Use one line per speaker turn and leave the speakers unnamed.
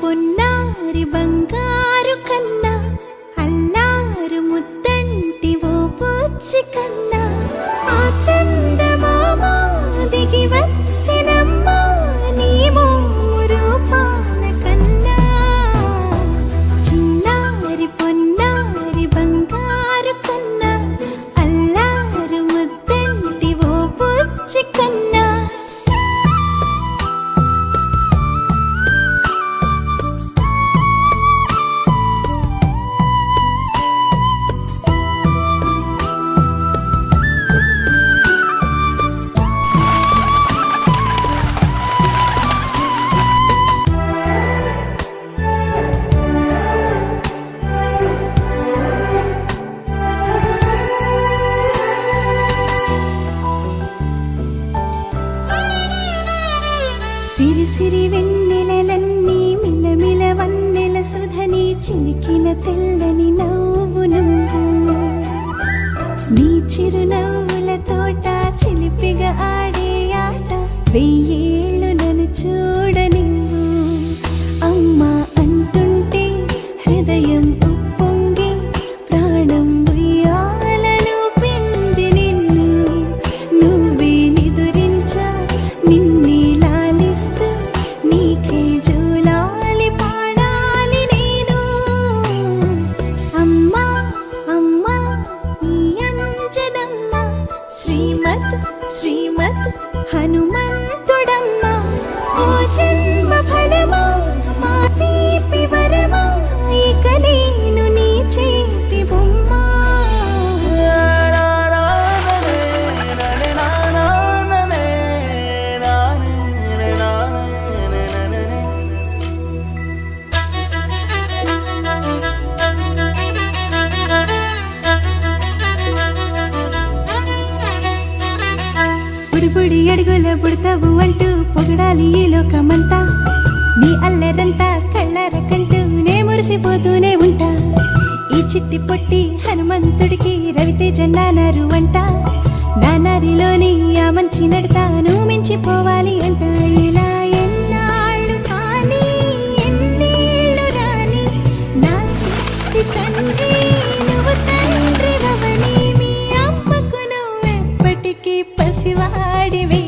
పొన్నారి బంగారు కన్నా అల్లారు ముద్దంటి ఓ బుచ్చి కన్నా ఆ చందమామ దిగి వచ్చినమ్మ నీ మోము రూపాన కన్నా చిన్నారి పొన్నారి బంగారు కన్నా అల్లారు ముద్దంటి ఓ బుచ్చి కన్నా సిరి సిరి వెన్నెలలన్నీ మిలమిల వన్నెల సుధని చిలికిన తెల్లని నవ్వు నువ్వు నీ చిరునవ్వుల తోట చిలిపిగా ఆడే ఆట వెయ్యేళ్ళు నన్ను చూడనివ్వు అమ్మా అంటుంటే హృదయం ఉప్పొంగి ప్రాణం ఉయ్యాలలో పిండి నిన్ను నువ్వే నిదురించా నిన్నే నీకే జూలాలి పాడాలి నేను అమ్మా అమ్మా ఈ అంజనమ్మ శ్రీమత్ శ్రీమత్ హనుమంతుడమ్మ ఓ జన్మ ఫలమా మా తీపి వరమా ఇక నేను నీ చేతి బొమ్మ బుడి అడుగుల బుడతావు అంటూ పొగడాలి ఈ లోకమంతా నీ అల్లరంతా కళ్ళరకంటూ నే మురిసిపోతూనే ఉంటా ఈ చిట్టి పొట్టి హనుమంతుడికి రవితేజ నానారు అంట నానారిలోని ఆ మంచి నడతాను మించిపోవాలి అంట ఇలా ఎన్నాళ్ళు కానీ ఎన్నేళ్ళు రాని నా చిట్టి తండ్రి నువ్వు తండ్రి వవని మీ అమ్మకు నువ్వెప్పటికీ పసివాడివి